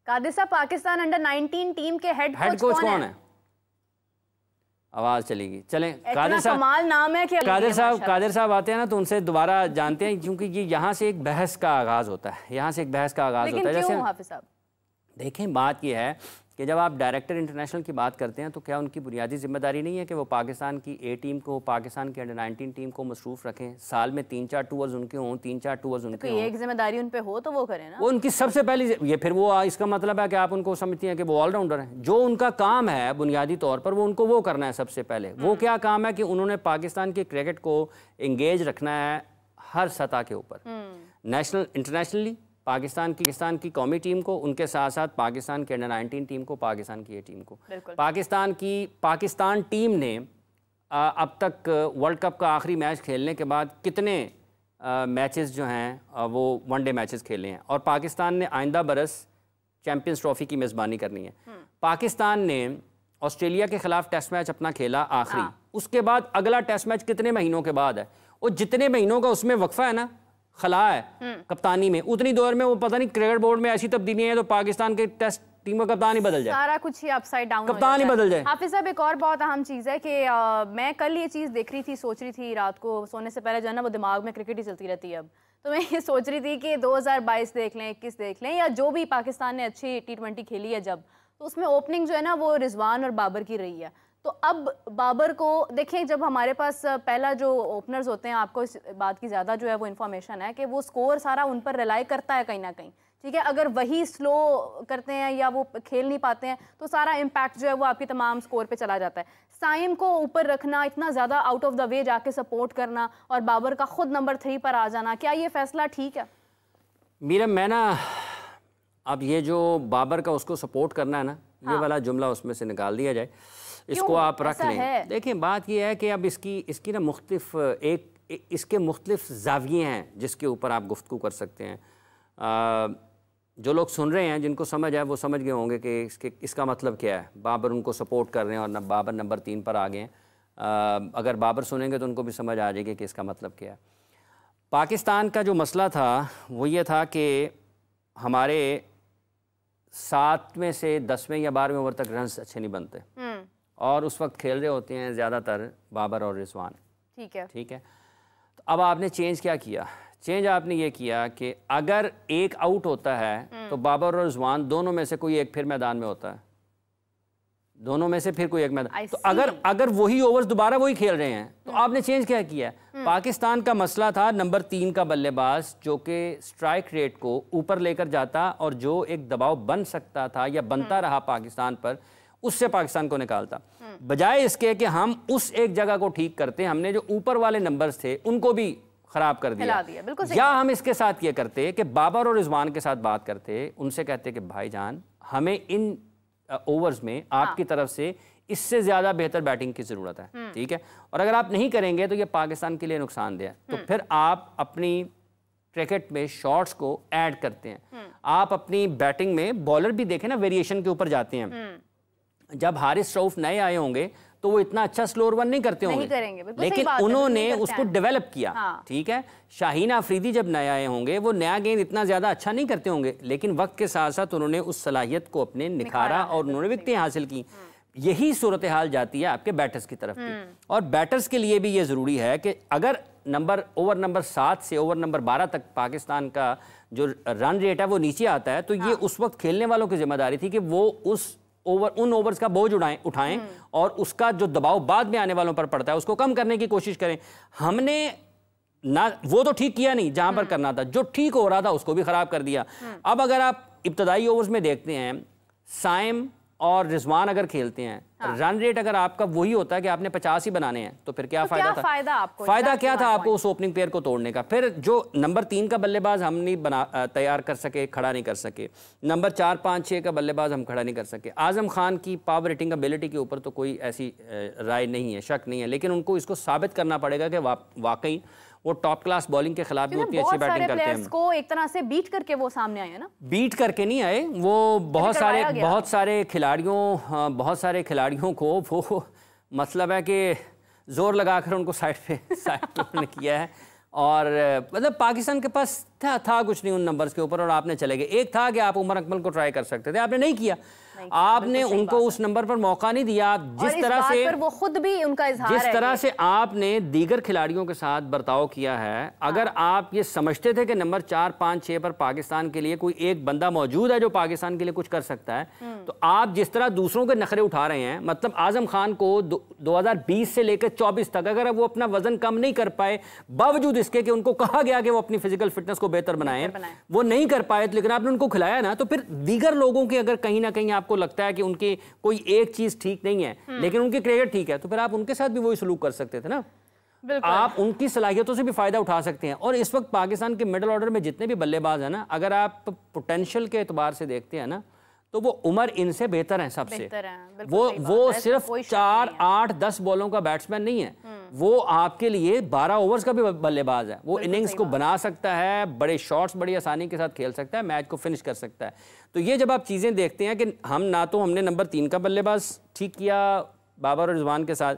कादिर साहब, पाकिस्तान अंडर 19 टीम के हेड कोच कौन है? आवाज चलेगी, चलें। कादिर साहब, कमाल नाम है कि कादिर साहब आते हैं ना तो उनसे दोबारा जानते हैं, क्योंकि ये यहाँ से एक बहस का आगाज होता है, यहाँ से एक बहस का आगाज होता है। जैसे हाफिज साहब देखें, बात ये है कि जब आप डायरेक्टर इंटरनेशनल की बात करते हैं तो क्या उनकी बुनियादी जिम्मेदारी नहीं है कि वो पाकिस्तान की ए टीम को, पाकिस्तान की अंडर 19 टीम को मसरूफ रखें, साल में 3-4 टूर्स उनके हों, 3-4 टूर्स उनके हों, एक जिम्मेदारी उन पे हो तो वो करें ना। वो उनकी सबसे पहली ये, फिर वो इसका मतलब है कि आप उनको समझती हैं कि वो ऑलराउंडर हैं। जो उनका काम है बुनियादी तौर पर, वो उनको वो करना है सबसे पहले। वो क्या काम है कि उन्होंने पाकिस्तान के क्रिकेट को इंगेज रखना है हर सतह के ऊपर, नेशनल, इंटरनेशनली, पाकिस्तान की कौमी टीम को, उनके साथ साथ पाकिस्तान की अंडर 19 टीम को, पाकिस्तान की ये टीम को। पाकिस्तान टीम ने अब तक वर्ल्ड कप का आखिरी मैच खेलने के बाद कितने मैचेस जो हैं वो वनडे मैचेस खेले हैं, और पाकिस्तान ने आइंदा बरस चैंपियंस ट्रॉफी की मेज़बानी करनी है। पाकिस्तान ने ऑस्ट्रेलिया के खिलाफ टेस्ट मैच अपना खेला आखिरी, उसके बाद अगला टेस्ट मैच कितने महीनों के बाद है, और जितने महीनों का उसमें वक्फा है ना, खला है कप्तानी में, उतनी दौर में वो पता नहीं क्रिकेट बोर्ड में ऐसी तब्दीलियां हैं तो पाकिस्तान के टेस्ट टीम का कप्तान ही बदल जाए, सारा कुछ ही अपसाइड डाउन, कप्तान ही बदल जाए। हाफिज साहब, एक और बहुत अहम चीज़ है कि मैं कल ये चीज़ देख रही थी, सोच रही थी रात को सोने से पहले, जो है ना वो दिमाग में क्रिकेट ही चलती रहती है अब, तो मैं ये सोच रही थी कि 2022 देख लें, 21 देख लें, या जो भी पाकिस्तान ने अच्छी T20 खेली है जब, तो उसमें ओपनिंग जो है ना वो रिजवान और बाबर की रही है। तो अब बाबर को देखें, जब हमारे पास पहला जो ओपनर्स होते हैं, आपको इस बात की ज़्यादा जो है वो इन्फॉर्मेशन है कि वो स्कोर सारा उन पर रिलाई करता है कहीं ना कहीं, ठीक है। अगर वही स्लो करते हैं या वो खेल नहीं पाते हैं तो सारा इम्पैक्ट जो है वो आपकी तमाम स्कोर पे चला जाता है। साइम को ऊपर रखना, इतना ज़्यादा आउट ऑफ द वे जाके सपोर्ट करना, और बाबर का खुद नंबर 3 पर आ जाना, क्या ये फैसला ठीक है? मीरा, मैं ना अब ये जो बाबर का उसको सपोर्ट करना है ना, ये वाला जुमला उसमें से निकाल दिया जाए, इसको आप रख लें। देखिए, बात ये है कि अब इसकी ना मुख्तलिफ इसके मुख्तलिफ ज़ाविये हैं जिसके ऊपर आप गुफ्तगू कर सकते हैं। जो लोग सुन रहे हैं, जिनको समझ है वो समझ गए होंगे कि इसका मतलब क्या है। बाबर उनको सपोर्ट कर रहे हैं और बाबर नंबर 3 पर आ गए हैं। अगर बाबर सुनेंगे तो उनको भी समझ आ जाएगी कि इसका मतलब क्या है। पाकिस्तान का जो मसला था वो ये था कि हमारे 7वें से 10वें या 12वें ओवर तक रन्स अच्छे नहीं बनते, और उस वक्त खेल रहे होते हैं ज़्यादातर बाबर और रिजवान, ठीक है। तो अब आपने चेंज क्या किया? चेंज आपने ये किया कि अगर एक आउट होता है तो बाबर और रिजवान दोनों में से कोई एक फिर मैदान में होता है, दोनों में से फिर कोई एक मैदान। तो अगर वही ओवर्स दोबारा वही खेल रहे हैं तो आपने चेंज क्या किया? पाकिस्तान का मसला था नंबर 3 का बल्लेबाज, जो कि स्ट्राइक रेट को ऊपर लेकर जाता और जो एक दबाव बन सकता था या बनता रहा पाकिस्तान पर, उससे पाकिस्तान को निकालता। बजाय इसके कि हम उस एक जगह को ठीक करते, हमने जो ऊपर वाले नंबर्स थे उनको भी खराब कर दिया। या हम इसके साथ ये करते कि बाबर और रिजवान के साथ बात करते, उनसे कहते कि भाईजान, हमें इन ओवर्स में आपकी तरफ से इससे ज्यादा बेहतर बैटिंग की जरूरत है, ठीक है, और अगर आप नहीं करेंगे तो ये पाकिस्तान के लिए नुकसानदेह है। तो फिर आप अपनी क्रिकेट में शॉट्स को ऐड करते हैं, आप अपनी बैटिंग में बॉलर भी देखें ना, वेरिएशन के ऊपर जाते हैं। जब हारिस रऊफ नए आए होंगे तो वो इतना अच्छा स्लोअर वन नहीं करते होंगे, लेकिन उन्होंने उसको डेवलप किया, ठीक है। शाहीन आफरीदी जब नए आए होंगे वो नया गेंद इतना ज्यादा अच्छा नहीं करते होंगे, लेकिन वक्त के साथ साथ उन्होंने उस सलाहियत को अपने निखारा और उन्होंने विकेटें हासिल की। यही सूरत हाल जाती है आपके बैटर्स की तरफ भी, और बैटर्स के लिए भी ये जरूरी है कि अगर ओवर नंबर 7 से ओवर नंबर 12 तक पाकिस्तान का जो रन रेट है वो नीचे आता है, तो ये उस वक्त खेलने वालों की जिम्मेदारी थी कि वो उन ओवर्स का बोझ उठाएं और उसका जो दबाव बाद में आने वालों पर पड़ता है उसको कम करने की कोशिश करें। हमने ना वो तो ठीक किया नहीं जहां पर करना था, जो ठीक हो रहा था उसको भी खराब कर दिया। अब अगर आप इब्तदाई ओवर्स में देखते हैं, साइम और रिजवान अगर खेलते हैं, रन रेट अगर आपका वही होता है कि आपने 50 ही बनाने हैं, तो फिर क्या फायदा था? फायदा क्या था आपको उस ओपनिंग पेयर को तोड़ने का? फिर जो नंबर 3 का बल्लेबाज हम नहीं तैयार कर सके, खड़ा नहीं कर सके, नंबर 4, 5, 6 का बल्लेबाज हम खड़ा नहीं कर सके। आजम खान की पावर हिटिंग एबिलिटी के ऊपर तो कोई ऐसी राय नहीं है, शक नहीं है, लेकिन उनको इसको साबित करना पड़ेगा कि वाकई वो टॉप क्लास बॉलिंग के खिलाफ भी उतनी अच्छी बैटिंग करते हैं। को एक तरह से बीट करके वो सामने आए हैं ना? बीट करके नहीं आए वो, बहुत सारे खिलाड़ियों को वो मतलब है कि जोर लगाकर उनको साइड पे किया है। और मतलब पाकिस्तान के पास था कुछ नहीं उन नंबर्स के ऊपर, और आपने चले गए। एक था कि आप उमर अकमल को ट्राई कर सकते थे, आपने नहीं किया। आपने उनको उस नंबर पर मौका नहीं दिया। आप जिस तरह से वो खुद भी उनका इजहार जिस तरह से आपने दीगर खिलाड़ियों के साथ बर्ताव किया है, अगर आप ये समझते थे कि नंबर 4, 5, 6 पर पाकिस्तान के लिए कोई एक बंदा मौजूद है जो पाकिस्तान के लिए कुछ कर सकता है, तो आप जिस तरह दूसरों के नखरे उठा रहे हैं, मतलब आजम खान को 2020 से लेकर 24 तक अगर वो अपना वजन कम नहीं कर पाए, बावजूद इसके कि उनको कहा गया कि वो अपनी फिजिकल फिटनेस को बेहतर बनाएं, वो नहीं कर पाए, लेकिन आपने उनको खिलाया ना, तो फिर दीगर लोगों के अगर कहीं ना कहीं आपको लगता है कि उनकी कोई एक चीज ठीक नहीं है लेकिन उनकी क्रिकेट ठीक है, तो फिर आप उनके साथ भी वही सलूक कर सकते थे ना। आप उनकी सलाहियतों से भी फायदा उठा सकते हैं। और इस वक्त पाकिस्तान के मिडिल ऑर्डर में जितने भी बल्लेबाज हैं ना, अगर आप पोटेंशियल के एतबार से देखते हैं ना, तो वो उमर इनसे बेहतर हैं सबसे। वो सिर्फ 4, 8, 10 बॉलों का बैट्समैन नहीं है, वो आपके लिए 12 ओवर्स का भी बल्लेबाज है। वो इनिंग्स को बना सकता है, बड़े शॉट्स बड़ी आसानी के साथ खेल सकता है, मैच को फिनिश कर सकता है। तो ये जब आप चीज़ें देखते हैं कि हमने नंबर 3 का बल्लेबाज ठीक किया बाबर और रिजवान के साथ,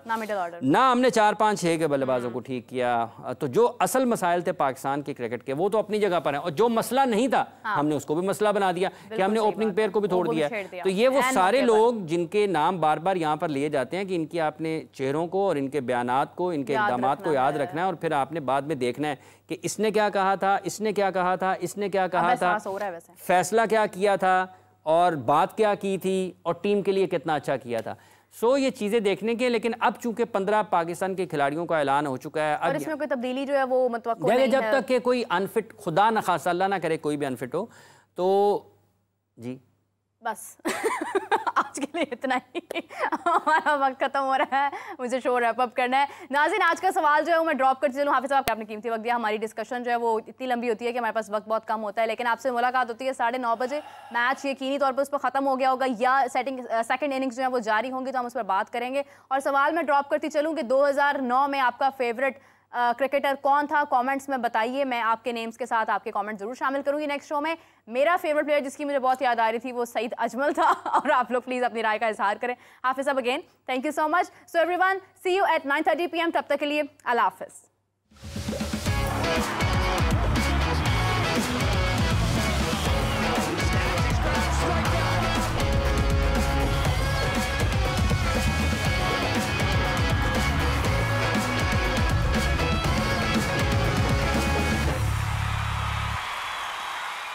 ना हमने 4, 5, 6 के बल्लेबाजों को ठीक किया, तो जो असल मसाइल थे पाकिस्तान के क्रिकेट के वो तो अपनी जगह पर हैं, और जो मसला नहीं था हमने उसको भी मसला बना दिया कि हमने ओपनिंग पेयर को भी तोड़ दिया। तो ये वो सारे लोग जिनके नाम बार बार यहाँ पर लिए जाते हैं कि इनकी आपने चेहरों को और इनके बयानात को, इनके इक़दामात को याद रखना है, और फिर आपने बाद में देखना है कि इसने क्या कहा था, इसने क्या कहा था, इसने क्या कहा था, फैसला क्या किया था, और बात क्या की थी, और टीम के लिए कितना अच्छा किया था। ये चीजें देखने के, लेकिन अब चूंकि 15 पाकिस्तान के खिलाड़ियों का ऐलान हो चुका है, और इसमें कोई तब्दीली जो है वो मतलब जब तक के कोई अनफिट, खुदा न खासा अल्लाह ना करे कोई भी अनफिट हो, तो जी बस आज के लिए इतना ही। हमारा वक्त खत्म हो रहा है, मुझे शो रैप अप करना है। नाज़रीन, आज का सवाल जो है वो मैं ड्रॉप करती चलूँ। हाफिज़ साहब आपने कीमती वक्त दिया। हमारी डिस्कशन जो है वो इतनी लंबी होती है कि हमारे पास वक्त बहुत कम होता है, लेकिन आपसे मुलाकात होती है 9:30 बजे। मैच यकीनी तौर पर उस पर ख़त्म हो गया होगा या सेकंड इनिंग्स जो है वो जारी होंगी, तो हम उस पर बात करेंगे। और सवाल मैं ड्रॉप करती चलूँ कि 2009 में आपका फेवरेट क्रिकेटर कौन था? कमेंट्स में बताइए। मैं आपके नेम्स के साथ आपके कमेंट जरूर शामिल करूंगी नेक्स्ट शो में। मेरा फेवरेट प्लेयर जिसकी मुझे बहुत याद आ रही थी वो सईद अजमल था, और आप लोग प्लीज अपनी राय का इजहार करें। हाफिज़ साहब again thank you so much. So everyone, see you at 9:30 PM। तब तक के लिए अल्लाह हाफिज़।